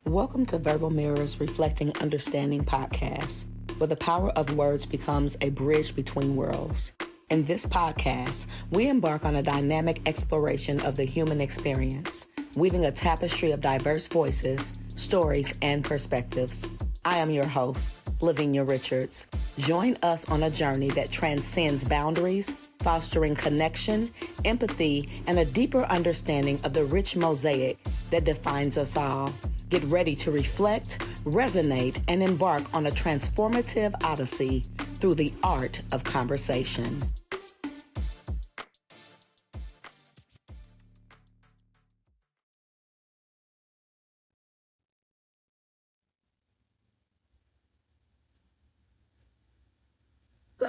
Welcome to Verbal Mirrors Reflecting Understanding podcast, where the power of words becomes a bridge between worlds. In this podcast, we embark on a dynamic exploration of the human experience, weaving a tapestry of diverse voices, stories, and perspectives. I am your host, LaVenia Richards. Join us on a journey that transcends boundaries, fostering connection, empathy, and a deeper understanding of the rich mosaic that defines us all. Get ready to reflect, resonate, and embark on a transformative odyssey through the art of conversation.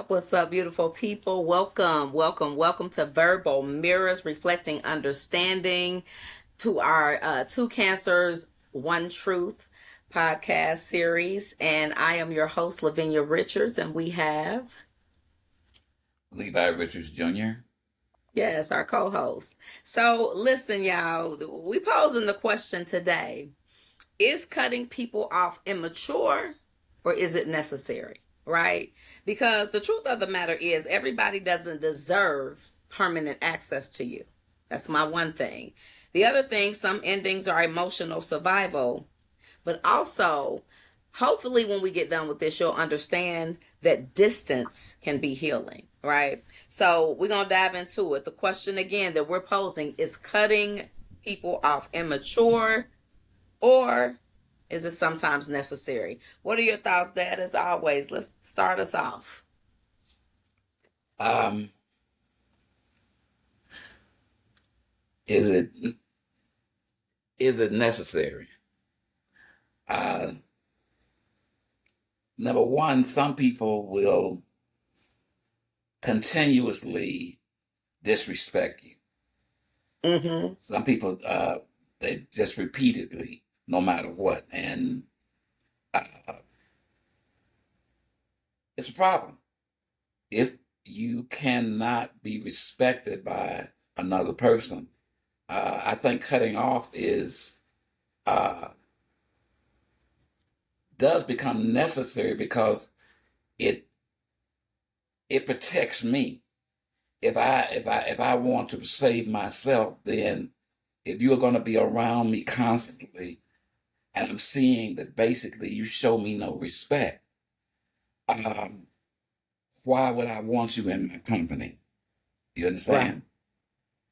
What's up, beautiful people? Welcome to Verbal Mirrors Reflecting Understanding, to our Two Cancers, One Truth podcast series. And I am your host, LaVenia Richards, and we have Levi Richards Jr. Yes, our co-host. So listen, y'all, we posing the question today. Is cutting people off immature or is it necessary? Right? Because the truth of the matter is everybody doesn't deserve permanent access to you. That's my one thing. The other thing, some endings are emotional survival, but also hopefully when we get done with this, you'll understand that distance can be healing, right? So we're going to dive into it. The question again that we're posing is cutting people off immature or is it sometimes necessary? What are your thoughts, Dad? As always, let's start us off. Is it necessary? Uh, Number one, some people will continuously disrespect you. Mm-hmm. Some people, they just repeatedly, no matter what, and uh, it's a problem. If you cannot be respected by another person, I think cutting off uh, does become necessary because it it protects me. If I want to save myself, then if you're going to be around me constantly, and I'm seeing that basically you show me no respect, um, why would I want you in my company? You Right. understand?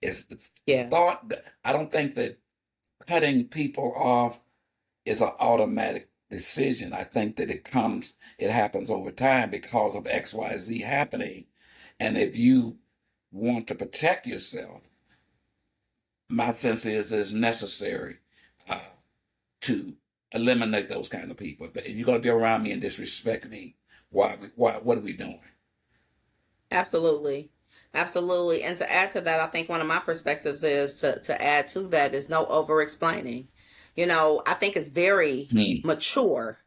It's Yeah. thought. I don't think that cutting people off is an automatic decision. I think that it happens over time because of XYZ happening. And if you want to protect yourself, my sense is it's necessary uh, to eliminate those kind of people. But if you're going to be around me and disrespect me, what are we doing? Absolutely. Absolutely. And to add to that, I think one of my perspectives is to add to that is no over explaining. I think it's very Hmm. mature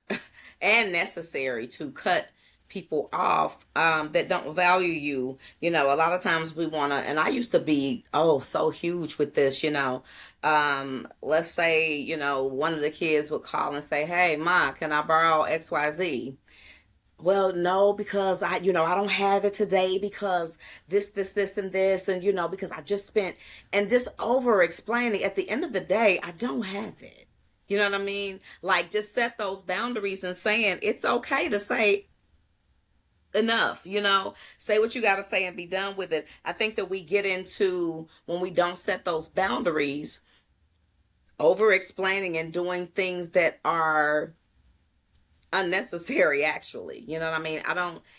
and necessary to cut people off that don't value you. A lot of times we want to, and I used to be, so huge with this, let's say, one of the kids would call and say, hey, Ma, can I borrow XYZ? Well, no, because I don't have it today because this, and this, and because I just spent, and just over explaining. At the end of the day, I don't have it. You know what I mean? Like, just set those boundaries and saying it's okay to say enough, say what you got to say and be done with it. I think that we get into, when we don't set those boundaries, over explaining and doing things that are unnecessary, actually. You know what I mean?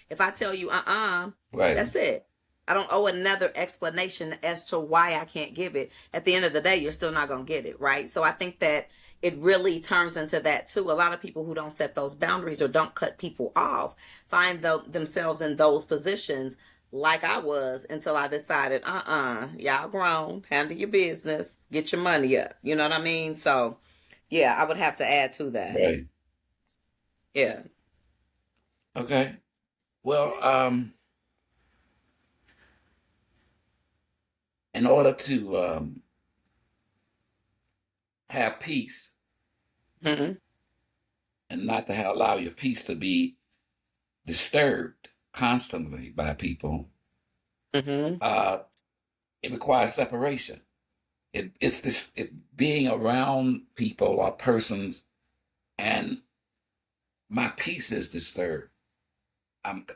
If I tell you Right. that's it. I don't owe another explanation as to why I can't give it. At the end of the day, you're still not going to get it, right? So I think that it really turns into that too. A lot of people who don't set those boundaries or don't cut people off find themselves in those positions, like I was, until I decided, y'all grown, handle your business, get your money up. You know what I mean? So yeah, I would have to add to that. Right. Yeah. Okay. Well, in order to have peace, Mm-hmm. and not to allow your peace to be disturbed constantly by people. Mm-hmm. Uh, it requires separation. Being around people or persons, and my peace is disturbed.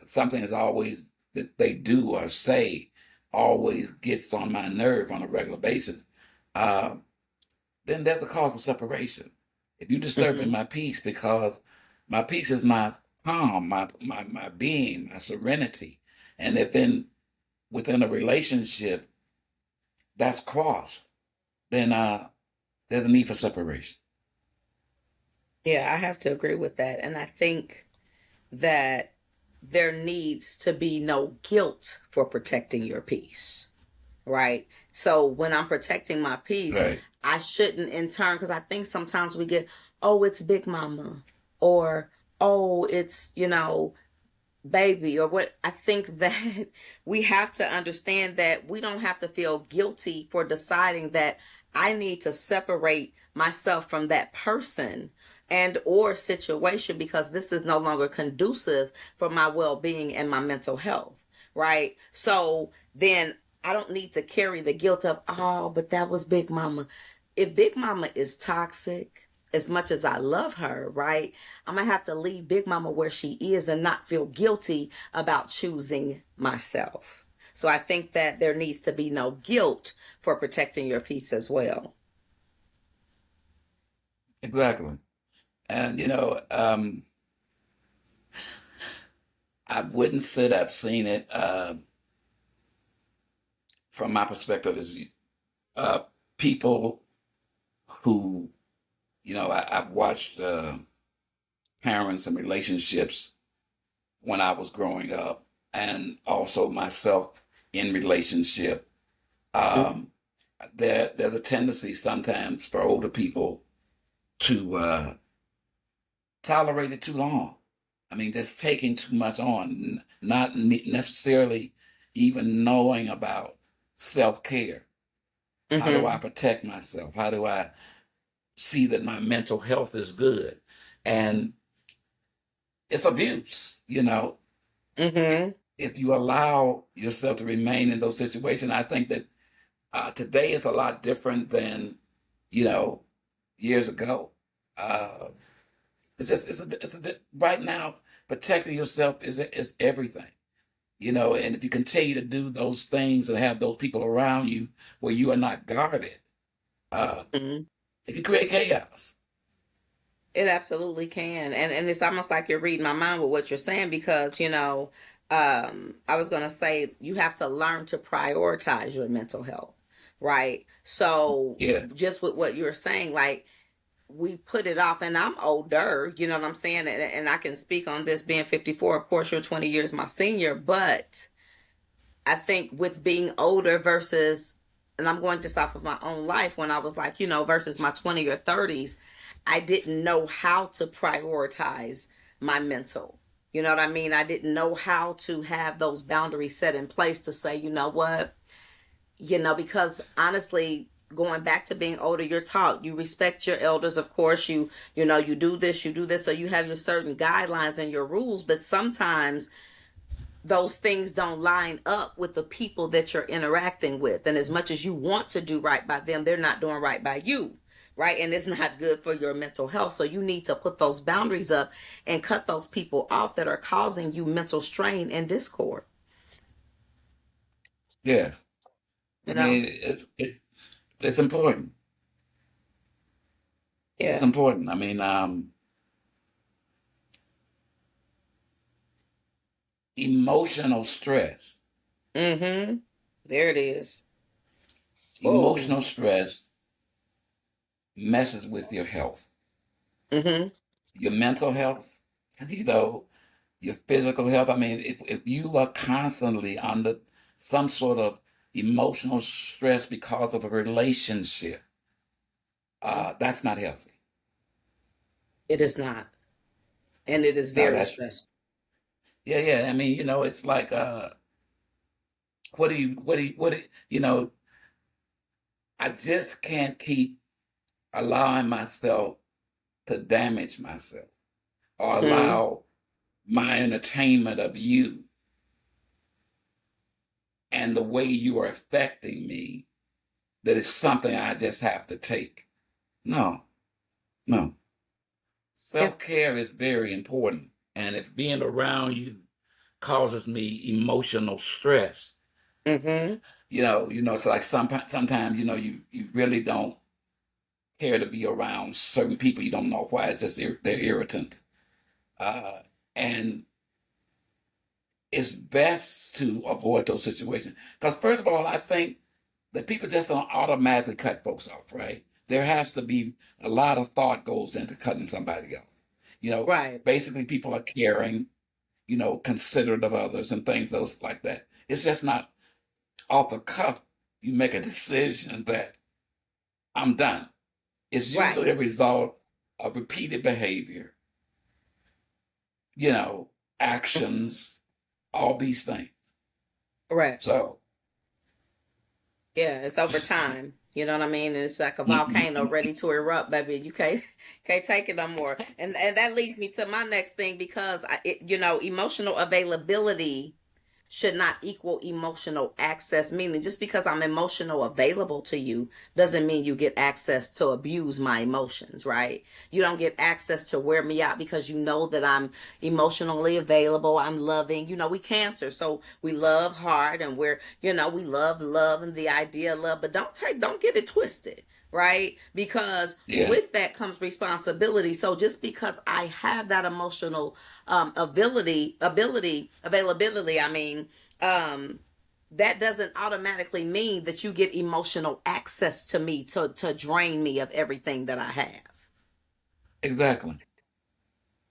Something is always that they do or say always gets on my nerve on a regular basis. Uh, then there's a cause for separation. If you're disturbing Mm-hmm. my peace, because my peace is my calm, my being, my serenity, and if within a relationship that's crossed, then there's a need for separation. Yeah, I have to agree with that. And I think that there needs to be no guilt for protecting your peace, right? So when I'm protecting my peace, Right. I shouldn't in turn, because I think sometimes we get, oh, it's Big Mama, or oh, it's, baby, or what. I think that we have to understand that we don't have to feel guilty for deciding that I need to separate myself from that person and or situation because this is no longer conducive for my well-being and my mental health, right? So then I don't need to carry the guilt of, oh, but that was Big Mama. If Big Mama is toxic, as much as I love her, right? I'm gonna have to leave Big Mama where she is and not feel guilty about choosing myself. So I think that there needs to be no guilt for protecting your peace as well. Exactly. And I wouldn't say that I've seen it from my perspective as uh, people who, I've watched parents and relationships when I was growing up, and also myself in relationship. Um, there's a tendency sometimes for older people to tolerate it too long. I mean, just taking too much on, not necessarily even knowing about self care. How do I Mm-hmm. protect myself? How do I see that my mental health is good? And it's abuse. Mm-hmm. If you allow yourself to remain in those situations, I think that today is a lot different than, you know, years ago. Uh, right now, protecting yourself is everything. And if you continue to do those things and have those people around you where you are not guarded, uh, Mm-hmm. it can create chaos. It absolutely can. And it's almost like you're reading my mind with what you're saying because, I was gonna say you have to learn to prioritize your mental health, right? So Yeah, just with what you're saying, like we put it off, and I'm older, you know what I'm saying? And I can speak on this being 54. Of course, you're 20 years my senior, but I think with being older versus, and I'm going just off of my own life when I was like, versus my 20 or 30s, I didn't know how to prioritize my mental. You know what I mean? I didn't know how to have those boundaries set in place to say, you know what? Because honestly, going back to being older, you're taught you respect your elders. Of course, you do this, you do this, so you have your certain guidelines and your rules, but sometimes those things don't line up with the people that you're interacting with. And as much as you want to do right by them, they're not doing right by you. Right. And it's not good for your mental health. So you need to put those boundaries up and cut those people off that are causing you mental strain and discord. yeah. You I know? mean, it's important. It's Yeah. important. I mean, emotional stress. Mm-hmm. There it is. Emotional Whoa. stress messes with your health, Mm-hmm. your mental health, you know, your physical health. I mean, if you are constantly under some sort of emotional stress because of a relationship, that's not healthy. It is not. And it is Now very that, stressful. yeah, yeah. I mean, it's like, I just can't keep allowing myself. to damage myself or Hmm. allow my entertainment of you and the way you are affecting me that it's something I just have to take. No, no. Yeah. Self care is very important. And if being around you causes me emotional stress, Hmm. it's like sometimes, you really don't care to be around certain people. You don't know why. It's just they're irritant. Uh, and it's best to avoid those situations. Because first of all, I think that people just don't automatically cut folks off, right? There has to be a lot of thought goes into cutting somebody off. You know, Right. basically people are caring, considerate of others and things those like that. It's just not off the cuff. You make a decision that I'm done. It's Right. usually a result of repeated behavior, you know, Mhm. actions, all these things. Right. So, Yeah, it's over time. You know what I mean? And it's like a volcano mhm, ready to erupt, baby. You can't can't take it no more. And that leads me to my next thing because emotional availability should not equal emotional access, meaning just because I'm emotional available to you doesn't mean you get access to abuse my emotions, right? You don't get access to wear me out because you know that I'm emotionally available, I'm loving. We Cancer, so we love hard, and we love love and the idea of love, but don't get it twisted, right? Because yeah, with that comes responsibility. So just because I have that emotional availability, I mean, um, that doesn't automatically mean that you get emotional access to me to drain me of everything that I have. exactly.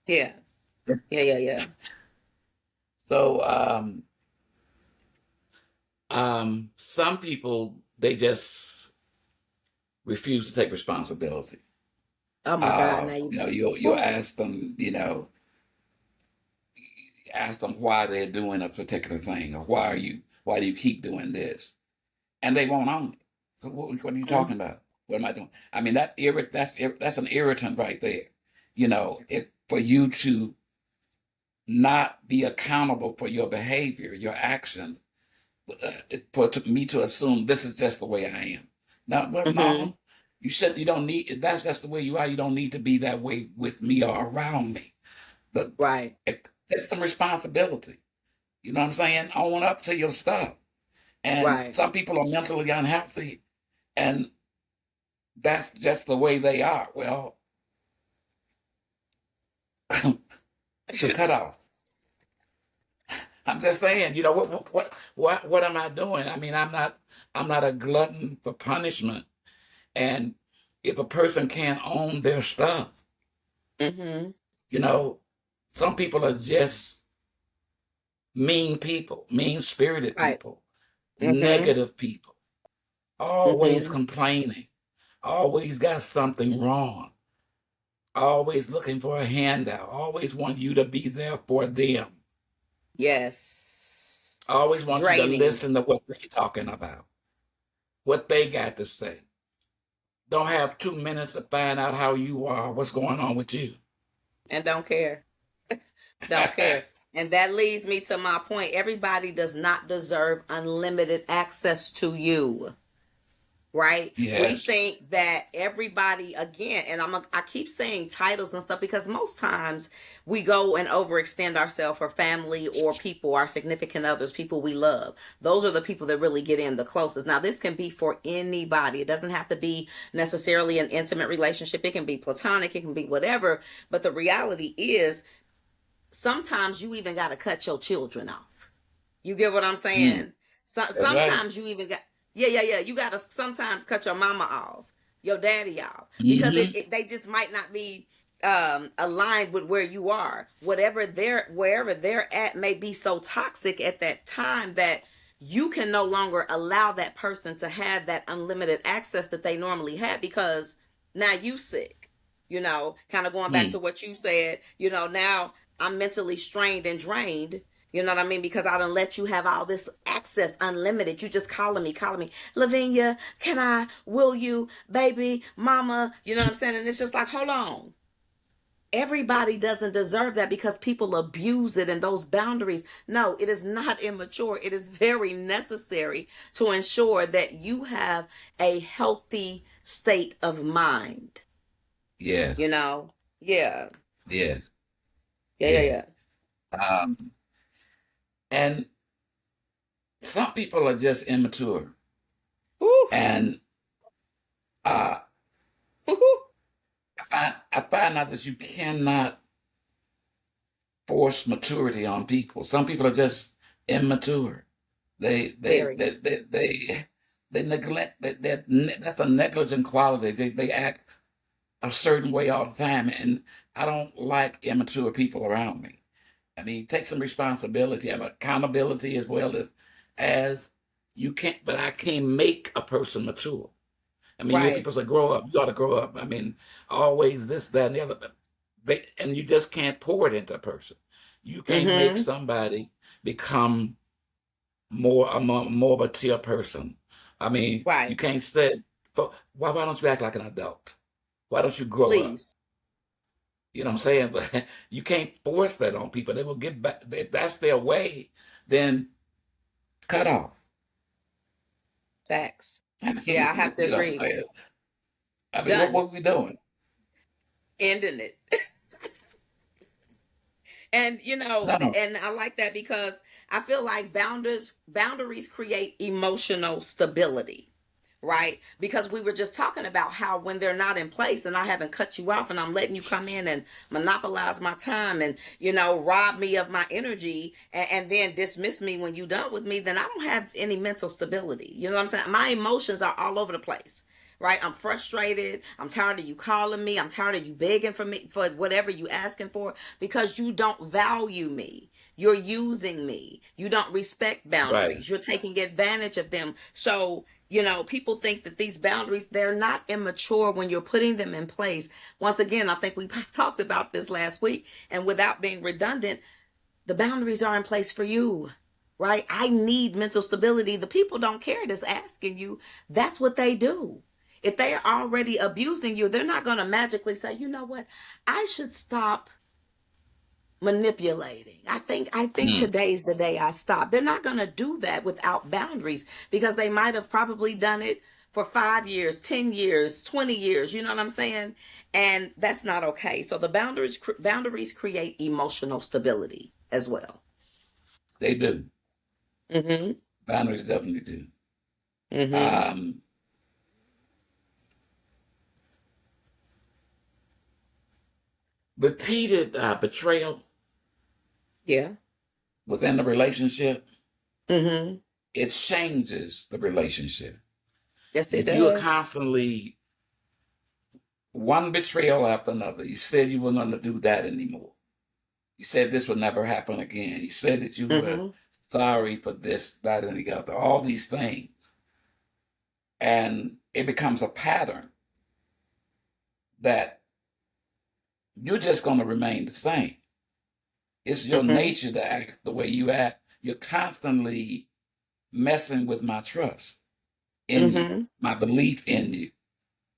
Yeah, yeah, yeah, yeah. So, some people they just refuse to take responsibility. Oh my God! Now You'll Whew. ask them, ask them why they're doing a particular thing or why do you keep doing this? And they won't own it. So what are you talking about? What am I doing? I mean, that's an irritant right there. If for you to not be accountable for your behavior, your actions, me to assume this is just the way I am. No, well, Mm-hmm. no, you don't need, if that's just the way you are, you don't need to be that way with me or around me. But Right, take some responsibility. You know what I'm saying? Own up to your stuff. And right. some people are mentally unhealthy, and that's just the way they are. Well, to cut off. I'm just saying, what am I doing? I mean, I'm not a glutton for punishment. And if a person can't own their stuff, Mm-hmm. you know, some people are just mean people, mean-spirited Right. people, Mm-hmm. negative people, always Mm-hmm. complaining, always got something wrong, always looking for a handout, always want you to be there for them, Yes. always want you to Draining listen to what they're talking about, what they got to say. Don't have 2 minutes to find out how you are, what's going on with you. and don't care. Don't care. And that leads me to my point. Everybody does not deserve unlimited access to you, right? We Yes. think that everybody, again, and I keep saying titles and stuff because most times we go and overextend ourselves for family or people, our significant others, people we love. Those are the people that really get in the closest. Now, this can be for anybody. It doesn't have to be necessarily an intimate relationship. It can be platonic. It can be whatever. But the reality is sometimes you even got to cut your children off. You get what I'm Mm, saying? So, that's right. sometimes you even got, yeah, yeah, yeah. You got to sometimes cut your mama off, your daddy off, because Hmm. they just might not be aligned with where you are. Wherever they're at may be so toxic at that time that you can no longer allow that person to have that unlimited access that they normally had because now you sick. Kind of going back to Mm. what you said, now I'm mentally strained and drained. You know what I mean? Because I don't let you have all this access unlimited. You just calling me, LaVenia, can I, will you, baby, mama, you know what I'm saying? And it's just like, hold on. everybody doesn't deserve that because people abuse it and those boundaries. No, it is not immature. It is very necessary to ensure that you have a healthy state of mind. Yes, You know? Yeah. yes, Yeah, yeah, yes. yeah. Um, and some people are just immature. Woo. And uh, Woo. I find out that you cannot force maturity on people. Some people are just immature. They they Very. they they they, they neglect that's a negligent quality. They act a certain way all the time, and I don't like immature people around me. I mean, take some responsibility, have accountability as well as you can't. But I can't make a person mature. I mean, you hear Right. people say, "Grow up." You ought to grow up. I mean, always this, that, and the other. And you just can't pour it into a person. You can't make Mm-hmm. somebody become more of a mature person. I mean, you Right. can't say, why don't you act like an adult? Why don't you grow up? Please. You know what I'm saying? But you can't force that on people. They will get back. If that's their way, then cut off. Facts. I Yeah, I have mean, to you know what I'm agree. saying? I mean, what Done. what we doing? Ending it. And No, no. and I like that because I feel like boundaries create emotional stability, right? Because we were just talking about how when they're not in place and I haven't cut you off and I'm letting you come in and monopolize my time and rob me of my energy and then dismiss me when you're done with me, then I don't have any mental stability. You know what I'm saying? My emotions are all over the place. Right? I'm frustrated. I'm tired of you calling me. I'm tired of you begging for me for whatever you asking for because you don't value me. You're using me. You don't respect Right. boundaries. You're taking advantage of them. So, people think that these boundaries, they're not immature when you're putting them in place. Once again, I think we talked about this last week, and without being redundant, the boundaries are in place for you. Right? I need mental stability. The people don't care that's asking you. That's what they do. If they are already abusing you, they're not going to magically say, you know what, I should stop manipulating. I think Mm. today's the day I stop. They're not going to do that without boundaries because they might have probably done it for 5 years, 10 years, 20 years, you know what I'm saying? And that's not okay. So the boundaries create emotional stability as well. They do. Mhm. Boundaries definitely do. Mhm. Um, Repeated betrayal Yeah. within the relationship, Mhm. it changes the relationship. Yes, it If you are does. constantly one betrayal after another, you said you weren't going to do that anymore. You said this would never happen again. You said that you were Mhm. sorry for this, that, and the other, all these things. And it becomes a pattern that you're just going to remain the same. It's your Mhm. nature to act the way you act. You're constantly messing with my trust in you, Mhm. my belief in you.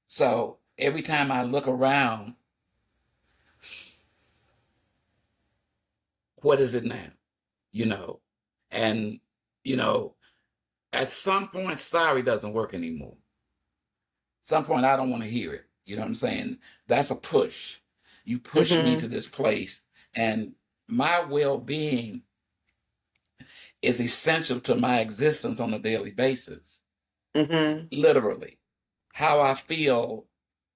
So every time I look around, what is it now? You know, and you know, at some point, sorry doesn't work anymore. Some point, I don't want to hear it. You know what I'm saying? That's a push. You push me to Mhm. this place, and my well-being is essential to my existence on a daily basis. Mhm. Literally, how I feel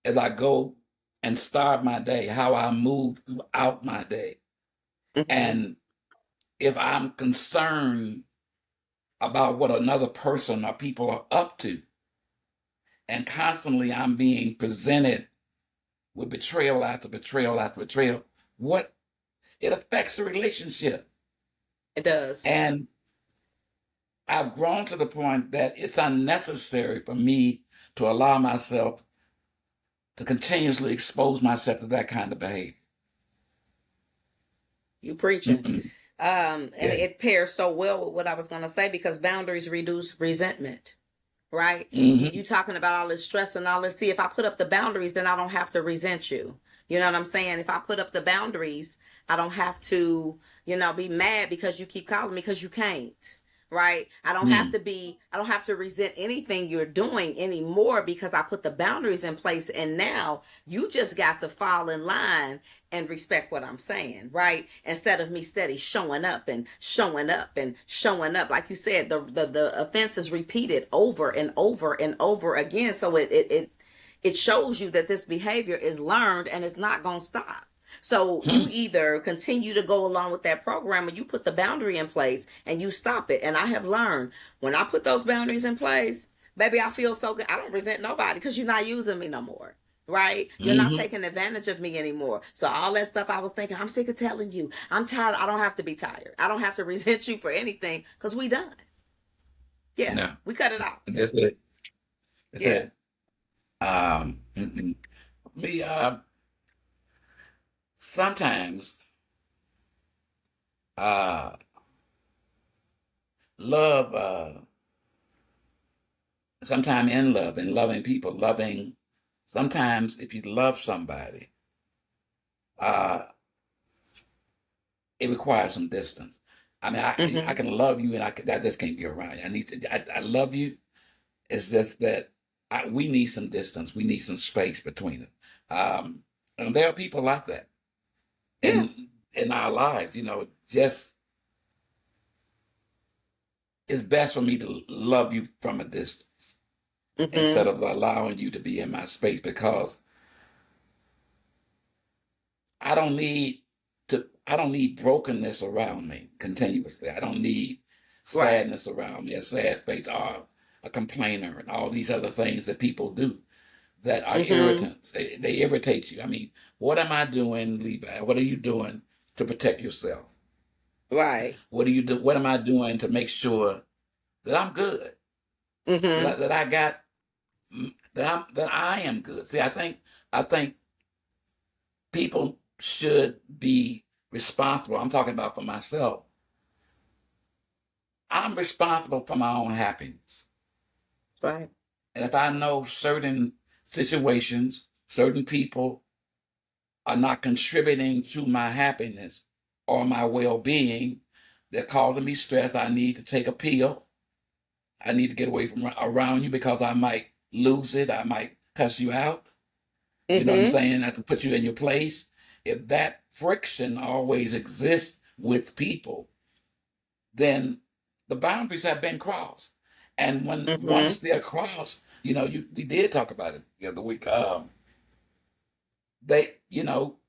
as I go and start my day, how I move throughout my day. Mhm. And if I'm concerned about what another person or people are up to, and constantly I'm being presented with betrayal after betrayal after betrayal, what it affects the relationship. It does. And I've grown to the point that it's unnecessary for me to allow myself to continuously expose myself to that kind of behavior. You preaching. Mm-mm. And Yeah, it pairs so well with what I was going to say because boundaries reduce resentment. right? You Hmm. talking about all this stress and all this. See, if I put up the boundaries, then I don't have to resent you. You know what I'm saying? If I put up the boundaries, I don't have to, be mad because you keep calling me because you can't. Right? I don't have to resent anything you're doing anymore because I put the boundaries in place, and now you just got to fall in line and respect what I'm saying, right? Instead of me steady showing up and showing up and showing up. Like you said, the offense is repeated over and over and over again. So it shows you that this behavior is learned and it's not gonna stop. So you either continue to go along with that program or you put the boundary in place and you stop it. And I have learned when I put those boundaries in place, baby, I feel so good. I don't resent nobody because you're not using me no more. Right? You're not Hmm. taking advantage of me anymore. So all that stuff I was thinking, I'm sick of telling you. I'm tired. I don't have to be tired. I don't have to resent you for anything because we done. Yeah. No, We cut it off. that's it. That's Yeah. it. Mm-mm. Me, sometimes, uh, love, sometimes in love and loving people, sometimes if you love somebody, uh, it requires some distance. I mean, I Mm-hmm. can love you and I just can't be around you. I love you. It's just that we need some distance. We need some space between us. And there are people like that Yeah. in our lives, just it's best for me to love you from a distance instead Mm-hmm. of allowing you to be in my space because I don't need brokenness around me continuously. I don't need Right. sadness around me, a sad face or a complainer and all these other things that people do that are Mm-hmm. irritants. They irritate you. I mean, what am I doing, Levi? What are you doing to protect yourself? Right. What do you do? What am I doing to make sure that I'm good? Mm-hmm. That I got that I am good. See, I think people should be responsible. I'm talking about for myself. I'm responsible for my own happiness. Right. And if I know certain situations, certain people are not contributing to my happiness or my well-being, they're causing me stress. I need to take a pill. I need to get away from around you because I might lose it. I might cuss you out. You know what I'm Mm-hmm. saying? I have to put you in your place. If that friction always exists with people, then the boundaries have been crossed. And when once Mm-hmm. they're crossed, we did talk about it the other week.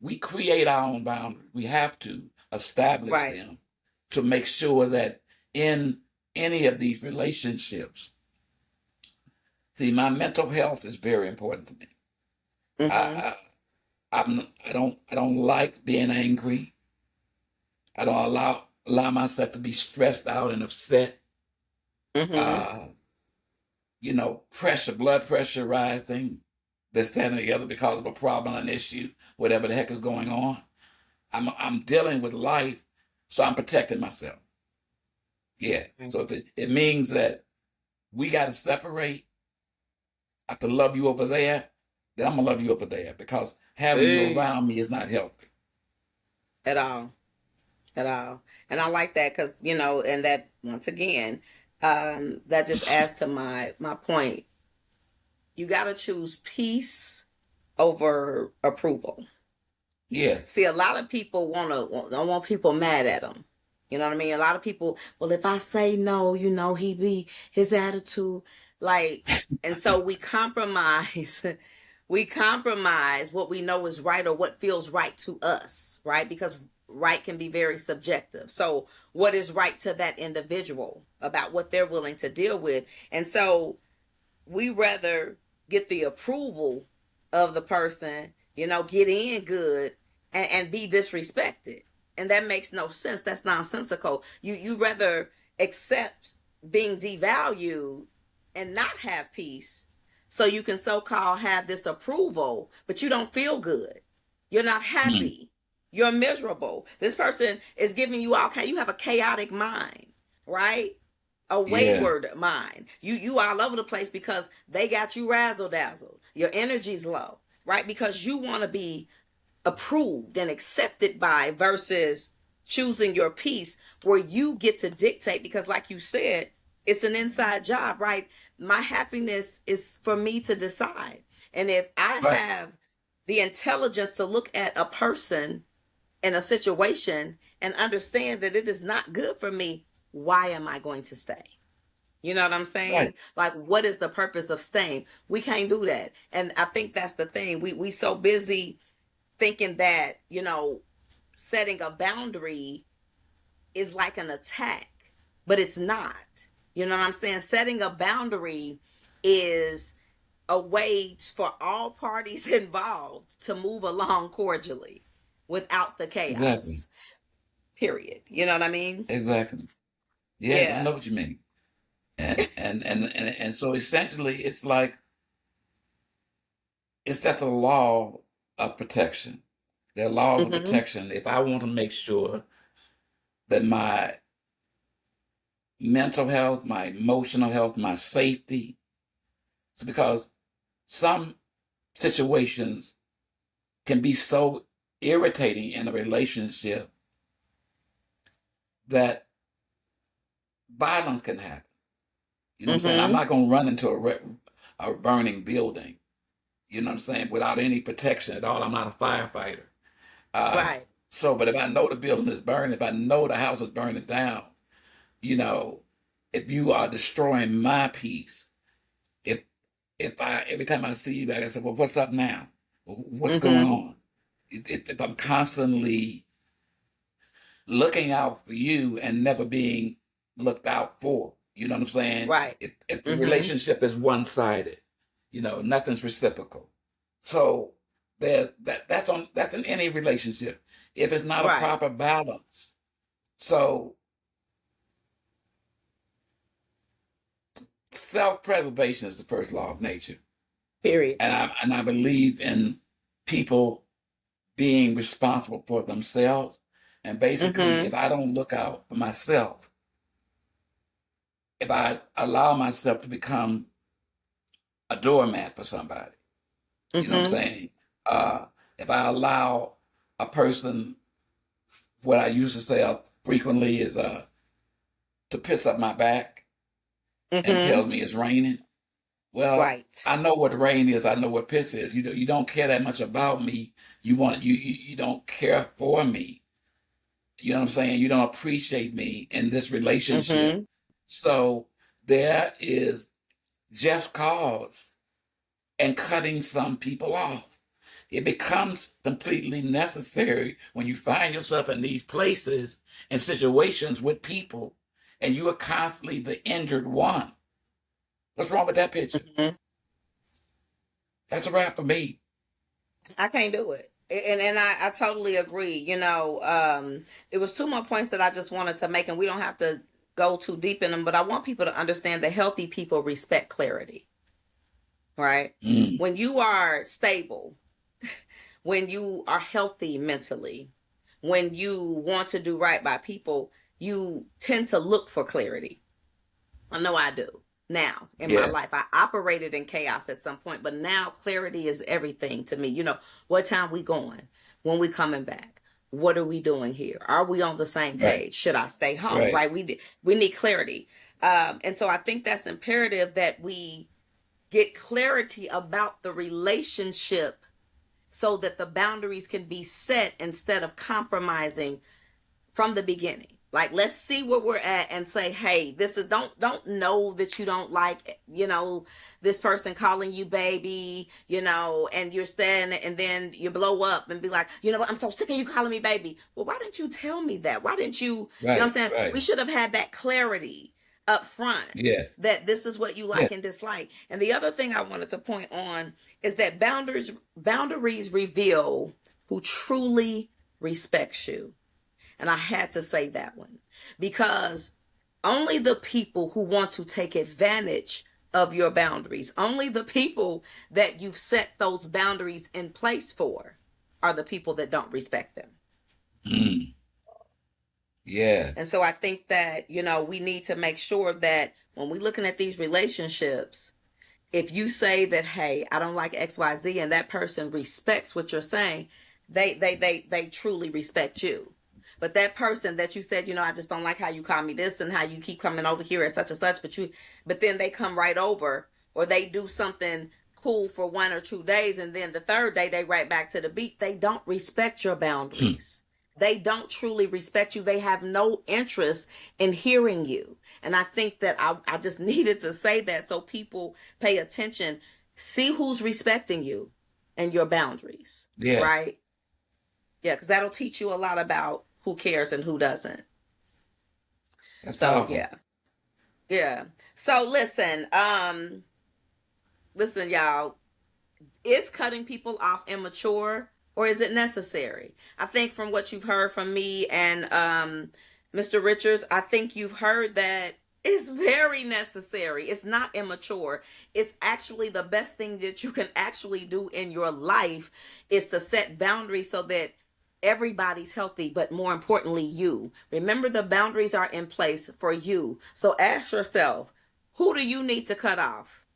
We create our own boundaries. We have to establish Right. them to make sure that in any of these relationships, see, my mental health is very important to me. Mm-hmm. I, I don't like being angry. I don't allow myself to be stressed out and upset. Mm-hmm. Uh, blood pressure rising, this, that, and the other because of a problem, an issue, whatever the heck is going on. I'm dealing with life, so I'm protecting myself. Yeah. So if it means that we got to separate, I have to love you over there, then I'm gonna love you over there because having you around Peace. me is not healthy. At all. At all. And I like that because, and that once again, that just adds to my point. You gotta choose peace over approval. Yes. See, a lot of people don't want people mad at them. You know what I mean? A lot of people, well, if I say no, he be his attitude like, and so we compromise. We compromise what we know is right or what feels right to us, right? Because right can be very subjective. So, what is right to that individual about what they're willing to deal with? And so, we rather get the approval of the person, get in good and be disrespected. And that makes no sense. That's nonsensical. You rather accept being devalued and not have peace so you can so-called have this approval, but you don't feel good. You're not Hmm. happy. You're miserable. This person is giving you all kind, you have a chaotic mind, right? a Yeah. wayward mind. You all over the place because they got you razzle dazzled. Your energy's low, right? Because you want to be approved and accepted by versus choosing your peace where you get to dictate because like you said, it's an inside job, right? My happiness is for me to decide. And if I Right. have the intelligence to look at a person in a situation and understand that it is not good for me, why am I going to stay? You know what I'm Right. saying? Like, what is the purpose of staying? We can't do that. And I think that's the thing. We so busy thinking that, setting a boundary is like an attack, but it's not. You know what I'm saying? Setting a boundary is a way for all parties involved to move along cordially without the Exactly. chaos. Period. You know what I mean? Exactly. Yeah, I Yeah. know what you mean. And so essentially it's like it's just a law of protection. There are laws of Mhm. protection. If I want to make sure that my mental health, my emotional health, my safety, it's because some situations can be so irritating in a relationship that violence can happen. You know what I'm saying? I'm Mhm. not going to run into a burning building, you know what I'm saying, without any protection at all. I'm not a firefighter. Uh, Right. but if I know the building is burning, if I know the house is burning down, you know, if you are destroying my peace, if I every time I see you, I say, well, what's up now? What's going Mhm. on? If I'm constantly looking out for you and never being looked out for, you know what I'm saying? Right. If the Mhm. relationship is one sided, nothing's reciprocal. So that's in any relationship. If it's not a Right. proper balance. So self-preservation is the first law of nature. Period. And I believe in people being responsible for themselves. And basically, Mhm. if I don't look out for myself, if I allow myself to become a doormat for somebody, you know what I'm Mhm. saying? Uh, if I allow a person, what I used to say frequently is to piss up my back and tell Mhm. me it's raining. Well, Right. I know what rain is. I know what piss is. You don't care that much about me. You don't care for me. You know what I'm saying? You don't appreciate me in this relationship. Mhm. So there is just cause and cutting some people off. It becomes completely necessary when you find yourself in these places and situations with people and you are constantly the injured one. What's wrong with that picture? Mhm. That's a wrap for me. I can't do it. And I totally agree. It was two more points that I just wanted to make, and we don't have to go too deep in them, but I want people to understand that healthy people respect clarity, right? Mm, When you are stable, when you are healthy mentally, when you want to do right by people, you tend to look for clarity. I know I do. Now in my yeah, life, I operated in chaos at some point, but now clarity is everything to me. What time we going? When we coming back? What are we doing here? Are we on the same right, page? Should I stay home? right. Right? We need clarity, and so I think that's imperative that we get clarity about the relationship so that the boundaries can be set instead of compromising from the beginning. Like, let's see where we're at and say, hey, this is, don't know that you don't like, this person calling you baby, and you're standing and then you blow up and be like, you know what, I'm so sick of you calling me baby. Well, why didn't you tell me that? Why didn't you, what I'm Right, saying? We right. should have had that clarity up front Yes, that this is what you yes. like and dislike. And the other thing I wanted to point on is that boundaries reveal who truly respects you. And I had to say that one because only the people who want to take advantage of your boundaries, only the people that you've set those boundaries in place for, are the people that don't respect them. Mm, Yeah. And so I think that, we need to make sure that when we're looking at these relationships, if you say that, hey, I don't like XYZ, and that person respects what you're saying, they truly respect you. But that person that you said, I just don't like how you call me this and how you keep coming over here at such and such, but then they come right over, or they do something cool for 1 or 2 days, and then the third day they right back to the beat. They don't respect your boundaries. They don't truly respect you. They have no interest in hearing you. And I think that I just needed to say that so people pay attention. See who's respecting you and your boundaries, Yeah. right? Yeah, because that'll teach you a lot about who cares and who doesn't. That's So powerful. yeah. Yeah. So listen, y'all, is cutting people off immature, or is it necessary? I think from what you've heard from me and Mr. Richards, I think you've heard that it's very necessary. It's not immature. It's actually the best thing that you can actually do in your life is to set boundaries so that everybody's healthy, but more importantly, you. Remember, the boundaries are in place for you. So ask yourself, who do you need to cut off?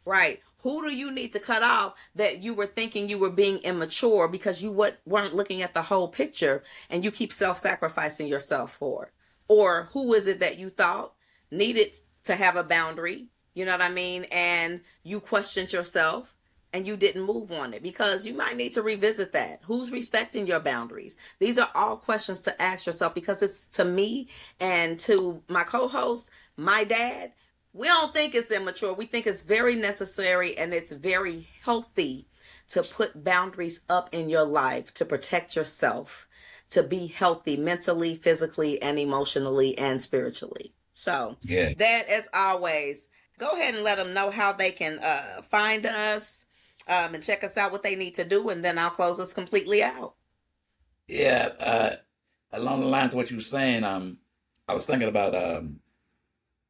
Right. Who do you need to cut off that you were thinking you were being immature because you weren't looking at the whole picture, and you keep self-sacrificing yourself for? Or who is it that you thought needed to have a boundary? You know what I mean? And you questioned yourself and you didn't move on it, because you might need to revisit that. Who's respecting your boundaries? These are all questions to ask yourself, because it's to me and to my co-host, my dad. We don't think it's immature. We think it's very necessary, and it's very healthy to put boundaries up in your life to protect yourself, to be healthy mentally, physically, and emotionally and spiritually. So, Yeah. Dad, as always, go ahead and let them know how they can find us, and check us out, what they need to do, and then I'll close us completely out. Yeah. Along the lines of what you were saying, I was thinking about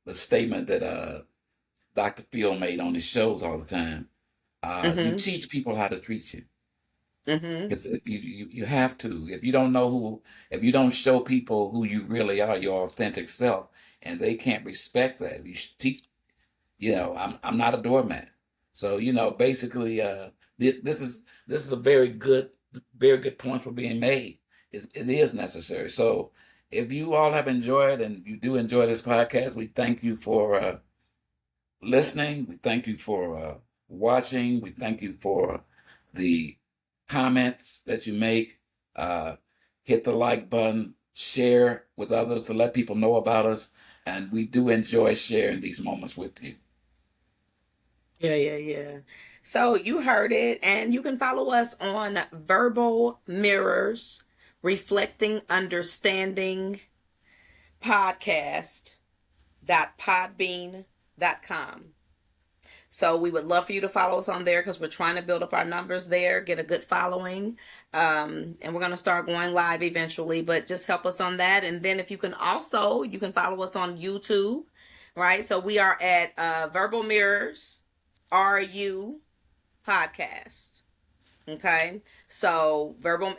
the statement that Dr. Phil made on his shows all the time. You Mm-hmm. teach people how to treat you. Mm-hmm. You have to. If you don't know if you don't show people who you really are, your authentic self, and they can't respect that, you should teach. I'm not a doormat. So basically, this is a very good point for being made. It is necessary. So if you all have enjoyed, and you do enjoy this podcast, we thank you for listening. We thank you for watching. We thank you for the comments that you make. Uh, Hit the like button, share with others to let people know about us. And we do enjoy sharing these moments with you. Yeah, yeah, yeah. So you heard it, and you can follow us on Verbal Mirrors, Reflecting Understanding Podcast .podbean.com. So we would love for you to follow us on there, because we're trying to build up our numbers there, get a good following. And we're going to start going live eventually, but just help us on that. And then if you can also, you can follow us on YouTube, right? So we are at Verbal Mirrors RU Podcast. Okay, so Verbal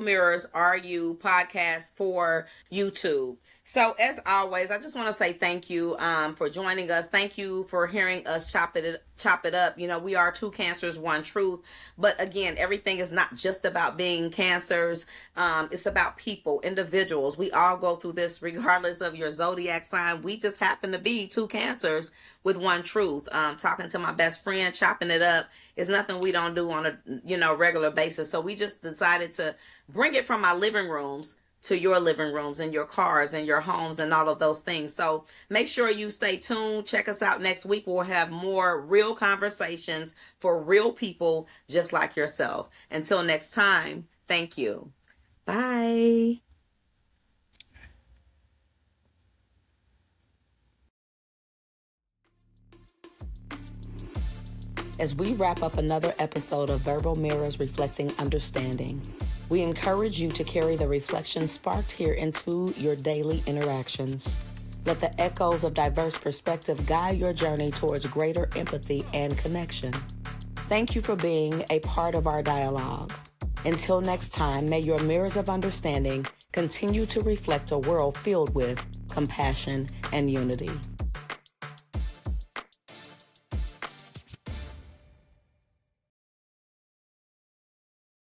Mirrors RU Podcast for YouTube. So as always, I just want to say thank you for joining us. Thank you for hearing us chop it up. We are two cancers, one truth. But again, everything is not just about being cancers. It's about people, individuals. We all go through this regardless of your zodiac sign. We just happen to be two cancers with one truth. Talking to my best friend, chopping it up is nothing we don't do on a regular basis. So we just decided to bring it from our living rooms to your living rooms and your cars and your homes and all of those things. So make sure you stay tuned. Check us out next week. We'll have more real conversations for real people just like yourself. Until next time, thank you. Bye. As we wrap up another episode of Verbal Mirrors Reflecting Understanding, we encourage you to carry the reflection sparked here into your daily interactions. Let the echoes of diverse perspective guide your journey towards greater empathy and connection. Thank you for being a part of our dialogue. Until next time, may your mirrors of understanding continue to reflect a world filled with compassion and unity.